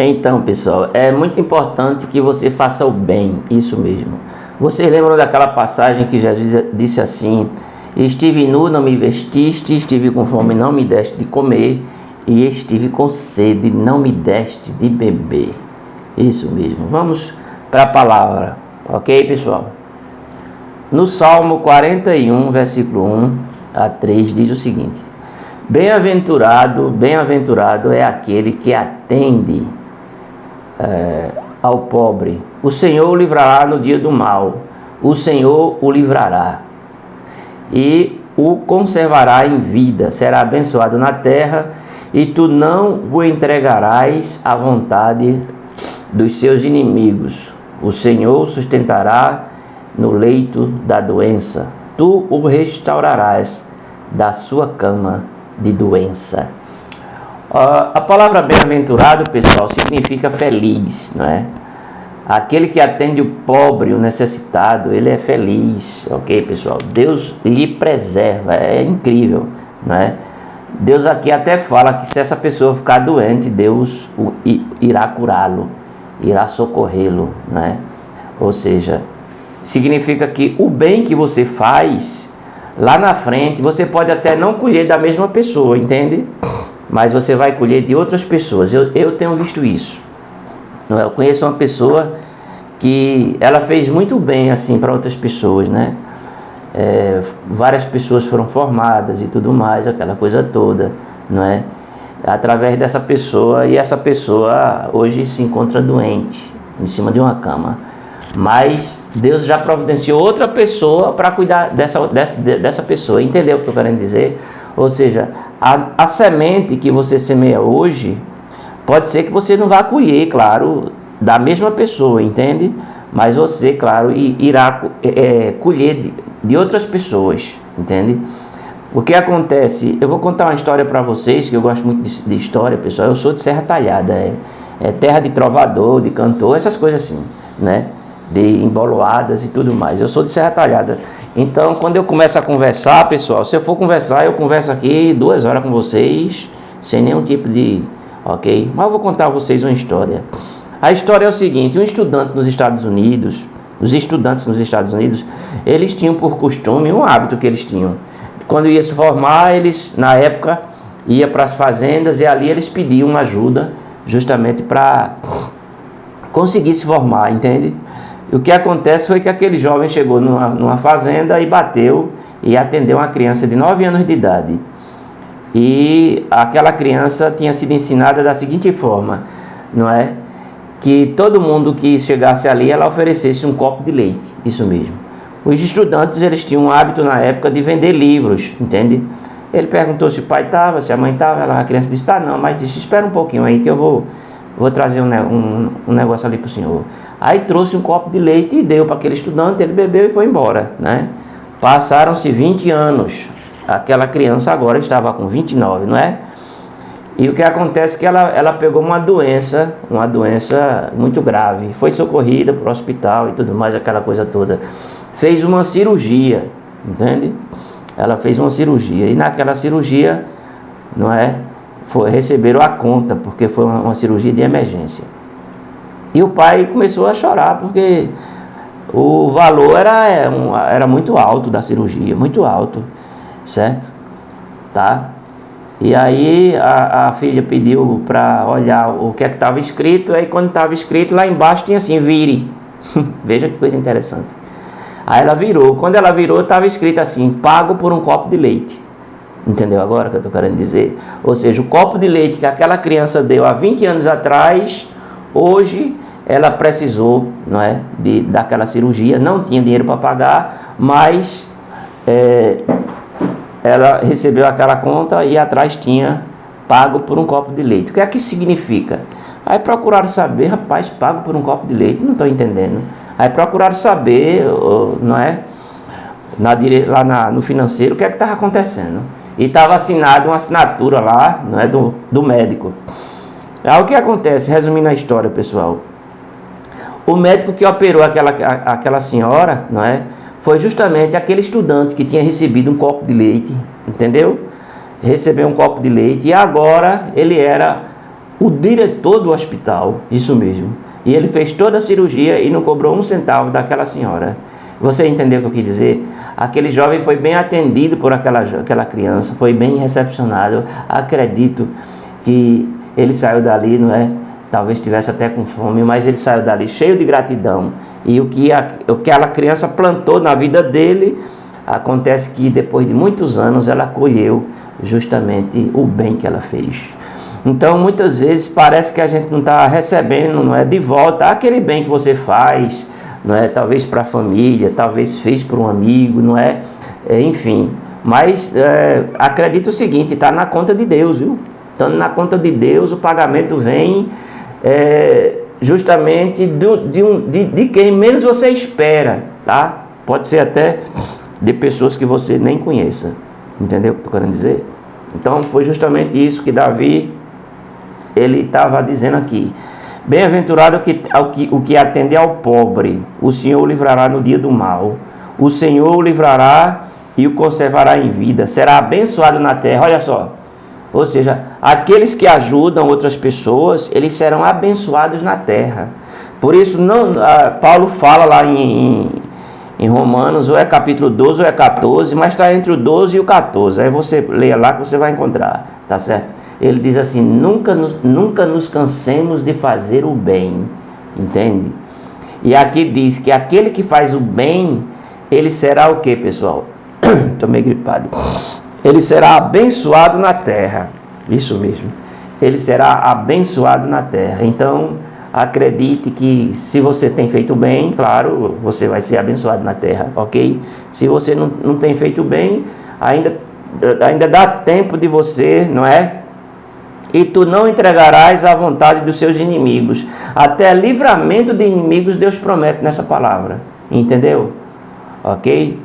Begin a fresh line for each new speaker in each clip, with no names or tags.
Então, pessoal, é muito importante que você faça o bem, isso mesmo. Vocês lembram daquela passagem que Jesus disse assim: estive nu, não me vestiste, estive com fome, não me deste de comer, e estive com sede, não me deste de beber. Isso mesmo. Vamos para a palavra, ok, pessoal? No Salmo 41, versículo 1 a 3, diz o seguinte: bem-aventurado é aquele que atende ao pobre. O Senhor o livrará no dia do mal. O Senhor o livrará e o conservará em vida. Será abençoado na terra, e tu não o entregarás à vontade dos seus inimigos. O Senhor o sustentará no leito da doença. Tu o restaurarás da sua cama de doença. A palavra bem-aventurado, pessoal, significa feliz, não é? Aquele que atende o pobre, o necessitado, ele é feliz, ok, pessoal? Deus lhe preserva, é incrível, não é? Deus aqui até fala que se essa pessoa ficar doente, Deus irá curá-lo, irá socorrê-lo, não é? Ou seja, significa que o bem que você faz, lá na frente, você pode até não colher da mesma pessoa, entende? Mas você vai colher de outras pessoas. Eu tenho visto isso. Não é? Eu conheço uma pessoa que ela fez muito bem assim para outras pessoas, né? Várias pessoas foram formadas e tudo mais, aquela coisa toda, não é? Através dessa pessoa, e essa pessoa hoje se encontra doente, em cima de uma cama. Mas Deus já providenciou outra pessoa para cuidar dessa pessoa. Entendeu o que eu estou querendo dizer? Ou seja, a semente que você semeia hoje, pode ser que você não vá colher, claro, da mesma pessoa, entende? Mas você, claro, irá colher de outras pessoas, entende? O que acontece? Eu vou contar uma história para vocês, que eu gosto muito de história, pessoal. Eu sou de Serra Talhada, terra de trovador, de cantor, essas coisas assim, né? De emboloadas e tudo mais. Eu sou de Serra Talhada. Então, quando eu começo a conversar, pessoal, se eu for conversar, eu converso aqui 2 horas com vocês, sem nenhum tipo de... ok? Mas eu vou contar a vocês uma história. A história é o seguinte: um estudante nos Estados Unidos, os estudantes nos Estados Unidos, eles tinham por costume, um hábito que eles tinham. Quando ia se formar, eles, na época, iam para as fazendas e ali eles pediam ajuda, justamente para conseguir se formar, entende? O que acontece foi que aquele jovem chegou numa fazenda e bateu e atendeu uma criança de 9 anos de idade. E aquela criança tinha sido ensinada da seguinte forma, não é? Que todo mundo que chegasse ali, ela oferecesse um copo de leite, isso mesmo. Os estudantes, eles tinham um hábito na época de vender livros, entende? Ele perguntou se o pai estava, se a mãe estava, a criança disse: tá, não, mas disse: espera um pouquinho aí que eu vou trazer um negócio ali para o senhor. Aí trouxe um copo de leite e deu para aquele estudante, ele bebeu e foi embora, né? Passaram-se 20 anos, aquela criança agora estava com 29, não é? E o que acontece é que ela pegou uma doença muito grave, foi socorrida para o hospital e tudo mais, aquela coisa toda. Fez uma cirurgia, entende? Ela fez uma cirurgia, e naquela cirurgia, não é? Receberam a conta, porque foi uma cirurgia de emergência. E o pai começou a chorar, porque o valor era muito alto da cirurgia, muito alto, certo? Tá? E aí a filha pediu para olhar o que é que estava escrito, aí quando estava escrito lá embaixo tinha assim: vire. Veja que coisa interessante. Aí ela virou, quando ela virou estava escrito assim: pago por um copo de leite. Entendeu agora o que eu estou querendo dizer? Ou seja, o copo de leite que aquela criança deu há 20 anos atrás, hoje ela precisou, não é, daquela cirurgia, não tinha dinheiro para pagar, mas ela recebeu aquela conta e atrás tinha pago por um copo de leite. O que é que isso significa? Aí procuraram saber: rapaz, pago por um copo de leite, não estou entendendo. Aí procuraram saber, não é, no financeiro, o que é que estava acontecendo. E estava assinado uma assinatura lá, não é, do médico. Aí o que acontece, resumindo a história, pessoal: o médico que operou aquela senhora, não é, foi justamente aquele estudante que tinha recebido um copo de leite, entendeu? Recebeu um copo de leite, e agora ele era o diretor do hospital, isso mesmo. E ele fez toda a cirurgia e não cobrou um centavo daquela senhora. Você entendeu o que eu quis dizer? Aquele jovem foi bem atendido por aquela criança, foi bem recepcionado. Acredito que ele saiu dali, não é? Talvez estivesse até com fome, mas ele saiu dali cheio de gratidão. E o que aquela criança plantou na vida dele, acontece que depois de muitos anos ela colheu justamente o bem que ela fez. Então muitas vezes parece que a gente não está recebendo, não é, de volta aquele bem que você faz, não é, talvez para a família, talvez fez para um amigo, não é, enfim. Mas acredito o seguinte, está na conta de Deus, viu? Estando na conta de Deus, o pagamento vem justamente de quem menos você espera, tá? Pode ser até de pessoas que você nem conheça, entendeu o que eu estou querendo dizer? Então foi justamente isso que Davi, ele estava dizendo aqui. Bem-aventurado o que atende ao pobre, o Senhor o livrará no dia do mal, o Senhor o livrará e o conservará em vida, será abençoado na terra. Olha só, ou seja, aqueles que ajudam outras pessoas, eles serão abençoados na terra. Por isso, Paulo fala lá em Romanos, ou é capítulo 12 ou é 14, mas está entre o 12 e o 14. Aí você leia lá que você vai encontrar, tá certo? Ele diz assim, nunca nos cansemos de fazer o bem, entende? E aqui diz que aquele que faz o bem, ele será o que, pessoal? Estou meio gripado. Ele será abençoado na terra, isso mesmo. Ele será abençoado na terra. Então, acredite que se você tem feito bem, claro, você vai ser abençoado na terra, ok? Se você não tem feito bem, ainda dá tempo de você, não é? E tu não entregarás à vontade dos seus inimigos. Até livramento de inimigos Deus promete nessa palavra. Entendeu? Ok?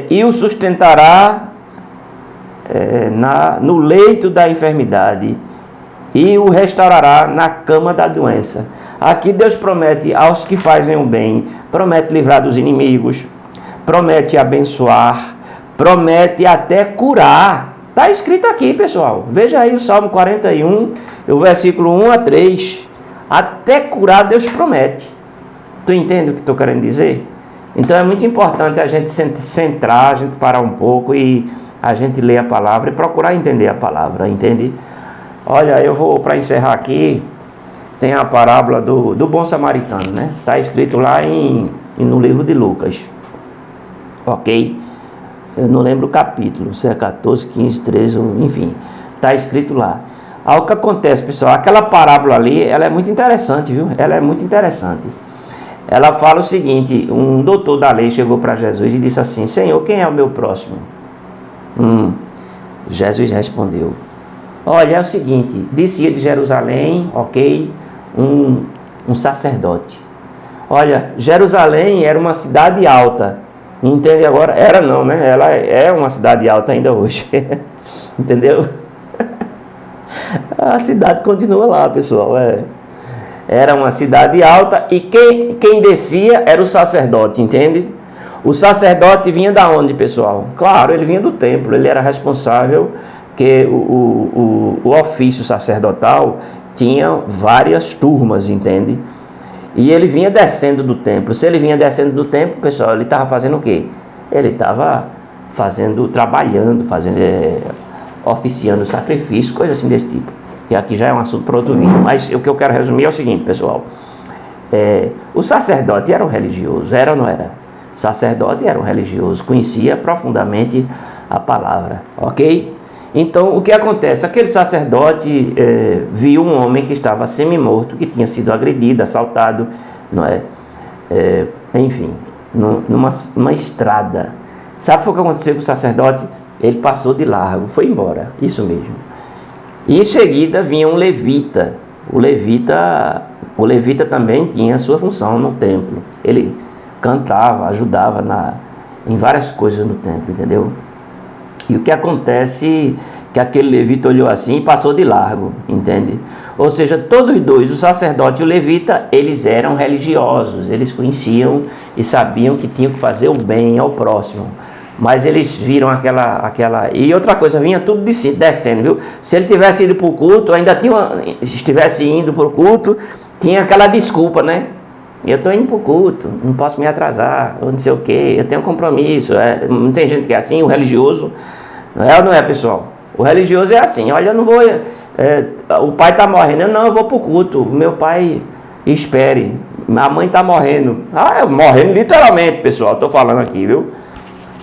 E o sustentará no leito da enfermidade. E o restaurará na cama da doença. Aqui Deus promete aos que fazem o bem. Promete livrar dos inimigos. Promete abençoar. Promete até curar. Está escrito aqui, pessoal. Veja aí o Salmo 41, o versículo 1 a 3. Até curar Deus promete. Tu entende o que estou querendo dizer? Então é muito importante a gente centrar, a gente parar um pouco e a gente ler a palavra e procurar entender a palavra, entende? Olha, eu vou, para encerrar aqui, tem a parábola do bom samaritano, né? Está escrito lá no livro de Lucas. Ok? Eu não lembro o capítulo, se é 14, 15, 13, enfim, está escrito lá. O que acontece, pessoal, aquela parábola ali, ela é muito interessante, viu? Ela é muito interessante. Ela fala o seguinte, um doutor da lei chegou para Jesus e disse assim, Senhor, quem é o meu próximo? Jesus respondeu, olha, é o seguinte, descia de Jerusalém, ok, um sacerdote. Olha, Jerusalém era uma cidade alta. Entende agora? Era não, né? Ela é uma cidade alta ainda hoje. Entendeu? A cidade continua lá, pessoal. Era uma cidade alta e quem descia era o sacerdote, entende? O sacerdote vinha da onde, pessoal? Claro, ele vinha do templo. Ele era responsável, que o ofício sacerdotal tinha várias turmas, entende? E ele vinha descendo do templo. Se ele vinha descendo do templo, pessoal, ele estava fazendo o quê? Ele estava trabalhando, oficiando sacrifício, coisa assim desse tipo. Que aqui já é um assunto para outro vídeo. Mas o que eu quero resumir é o seguinte, pessoal. O sacerdote era um religioso, era ou não era? O sacerdote era um religioso, conhecia profundamente a palavra, ok? Então, o que acontece? Aquele sacerdote viu um homem que estava semi-morto, que tinha sido agredido, assaltado, não é? Enfim, numa estrada. Sabe o que aconteceu com o sacerdote? Ele passou de largo, foi embora, isso mesmo. E em seguida vinha um levita. O levita também tinha sua função no templo. Ele cantava, ajudava em várias coisas no templo, entendeu? E o que acontece que aquele levita olhou assim e passou de largo, entende? Ou seja, todos dois, o sacerdote e o levita, eles eram religiosos, eles conheciam e sabiam que tinham que fazer o bem ao próximo. Mas eles viram aquela... E outra coisa, vinha tudo descendo, viu? Se ele tivesse ido para o culto, estivesse indo para o culto, tinha aquela desculpa, né? Eu estou indo para o culto, não posso me atrasar, ou não sei o quê, eu tenho um compromisso. Não tem gente que é assim, o religioso... Não é ou não é, pessoal? O religioso é assim, olha, eu não vou... o pai está morrendo, eu vou para o culto, meu pai espere, a mãe está morrendo. Morrendo literalmente, pessoal, estou falando aqui, viu?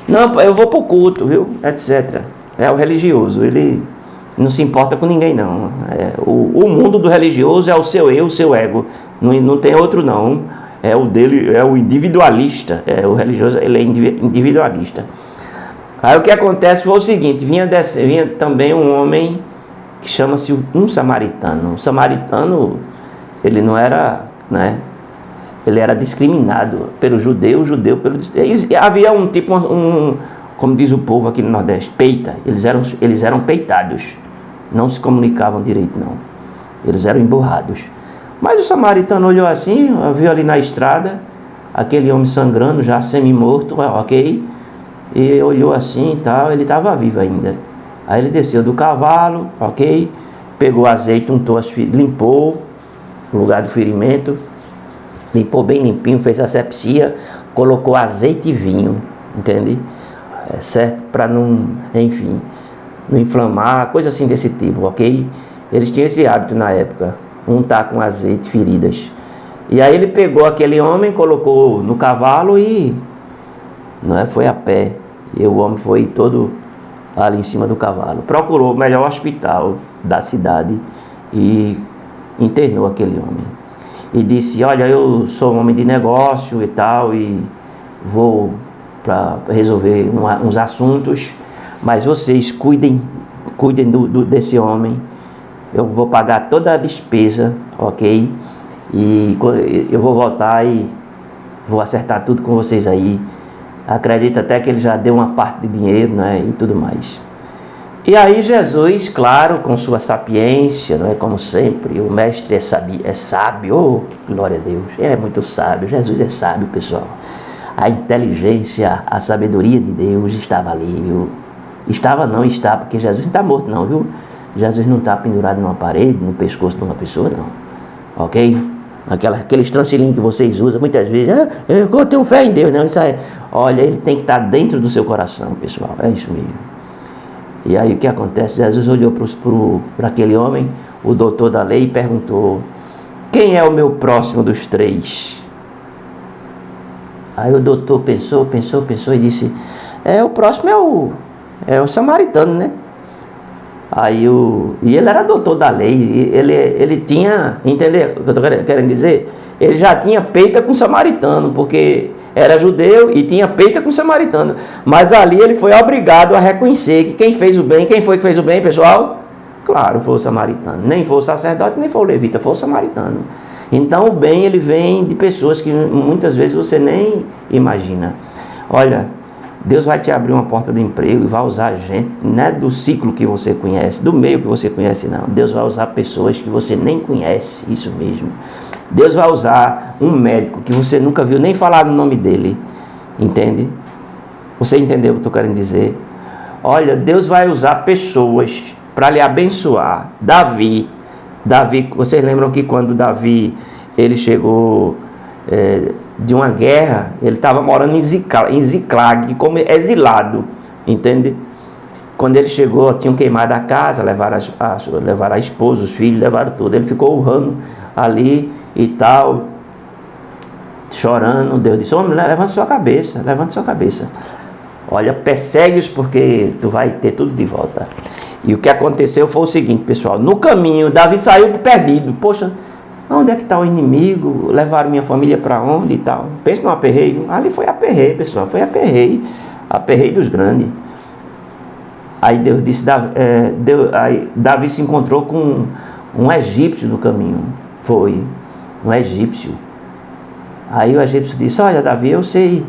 Não, eu vou para o culto, viu? Etc. É o religioso, ele não se importa com ninguém, não. O mundo do religioso é o seu eu, o seu ego, não tem outro não. É o dele, é o individualista, o religioso, ele é individualista. Aí o que acontece foi o seguinte, vinha também um homem que chama-se um samaritano. O samaritano, ele não era, né? Ele era discriminado pelo judeu pelo... Havia um tipo, como diz o povo aqui no Nordeste, peita. Eles eram peitados. Não se comunicavam direito, não. Eles eram emburrados. Mas o samaritano olhou assim, viu ali na estrada, aquele homem sangrando, já semi-morto, ok? E olhou assim e tal, ele estava vivo ainda. Aí ele desceu do cavalo, ok? Pegou azeite, untou limpou o lugar do ferimento, limpou bem limpinho, fez asepsia, colocou azeite e vinho, entende? Certo? Para não, enfim, não inflamar, coisa assim desse tipo, ok? Eles tinham esse hábito na época, untar com azeite feridas. E aí ele pegou aquele homem, colocou no cavalo e foi a pé. E o homem foi todo ali em cima do cavalo. Procurou o melhor hospital da cidade e internou aquele homem. E disse, olha, eu sou um homem de negócio e tal, e vou para resolver uns assuntos, mas vocês cuidem desse homem, eu vou pagar toda a despesa, ok? E eu vou voltar e vou acertar tudo com vocês aí. Acredito até que ele já deu uma parte de dinheiro, né, e tudo mais. E aí Jesus, claro, com sua sapiência, não é, como sempre, o mestre é sábio, oh, glória a Deus, ele é muito sábio, Jesus é sábio, pessoal. A inteligência, a sabedoria de Deus estava ali, viu? Está, porque Jesus não está morto não, viu? Jesus não está pendurado numa parede, no pescoço de uma pessoa, não, ok? Aqueles transilinhos que vocês usam muitas vezes, eu tenho fé em Deus, não, isso aí. Olha, ele tem que estar dentro do seu coração, pessoal, é isso mesmo. E aí o que acontece? Jesus olhou para aquele homem, o doutor da lei, e perguntou, quem é o meu próximo dos três? Aí o doutor pensou e disse, o próximo é o samaritano, né? E ele era doutor da lei, ele tinha, entendeu o que eu estou querendo dizer? Ele já tinha peita com samaritano, porque era judeu e tinha peita com samaritano. Mas ali ele foi obrigado a reconhecer que quem foi que fez o bem, pessoal? Claro, foi o samaritano. Nem foi o sacerdote, nem foi o levita, foi o samaritano. Então o bem, ele vem de pessoas que muitas vezes você nem imagina. Olha, Deus vai te abrir uma porta de emprego e vai usar gente, não é do ciclo que você conhece, do meio que você conhece, não. Deus vai usar pessoas que você nem conhece, isso mesmo. Deus vai usar um médico que você nunca viu nem falar no nome dele, entende? Você entendeu o que eu estou querendo dizer? Olha, Deus vai usar pessoas para lhe abençoar. Davi, vocês lembram que quando Davi, ele chegou de uma guerra, ele estava morando em Ziclag, como exilado, entende? Quando ele chegou, tinham queimado a casa, levaram a esposa, os filhos, levaram tudo. Ele ficou urrando ali e tal, chorando. Deus disse, homem, levante sua cabeça. Olha, persegue-os porque tu vai ter tudo de volta. E o que aconteceu foi o seguinte, pessoal, no caminho, Davi saiu perdido. Poxa, onde é que está o inimigo? Levaram minha família para onde e tal? Pensa no aperreio. Ali foi aperreio, pessoal, foi aperreio dos grandes. Aí Deus disse, Davi se encontrou com um egípcio no caminho. Foi um egípcio. Aí o egípcio disse, olha, Davi, eu sei.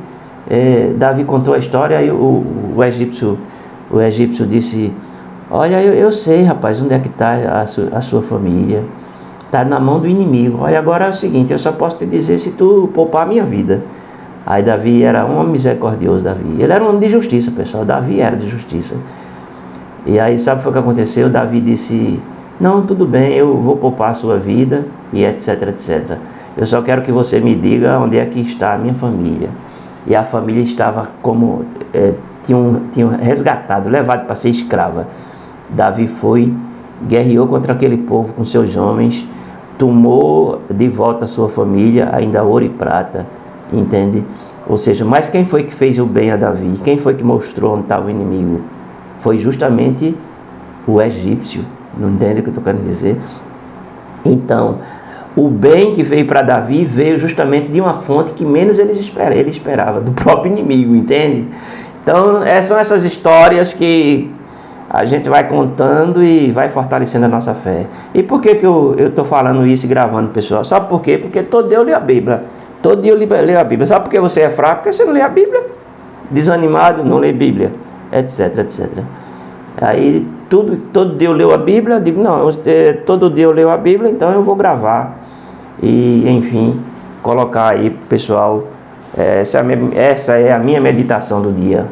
Davi contou a história, aí o egípcio disse, olha, eu sei, rapaz, onde é que está a sua família. Está na mão do inimigo. Olha, agora é o seguinte, eu só posso te dizer se tu poupar a minha vida. Aí Davi era um homem misericordioso, Davi. Ele era um homem de justiça, pessoal. Davi era de justiça. E aí sabe o que aconteceu? Davi disse, não, tudo bem, eu vou poupar a sua vida, e etc, etc. Eu só quero que você me diga onde é que está a minha família. E a família estava como, tinham resgatado, levado para ser escrava. Davi foi, guerreou contra aquele povo com seus homens, tomou de volta a sua família, ainda ouro e prata, entende? Ou seja, mas quem foi que fez o bem a Davi? Quem foi que mostrou onde estava o inimigo? Foi justamente o egípcio, não entende o que eu estou querendo dizer? Então, o bem que veio para Davi veio justamente de uma fonte que menos ele esperava, do próprio inimigo, entende? Então, são essas histórias que a gente vai contando e vai fortalecendo a nossa fé. E por que eu estou falando isso e gravando, pessoal? Sabe por quê? Porque todo dia eu leio a Bíblia. Todo dia eu leio a Bíblia. Sabe por que você é fraco? Porque você não lê a Bíblia. Desanimado, não lê a Bíblia, etc, etc. Aí, todo dia eu leio a Bíblia. Digo, não, todo dia eu leio a Bíblia, então eu vou gravar. E, enfim, colocar aí, pessoal, essa é a minha meditação do dia.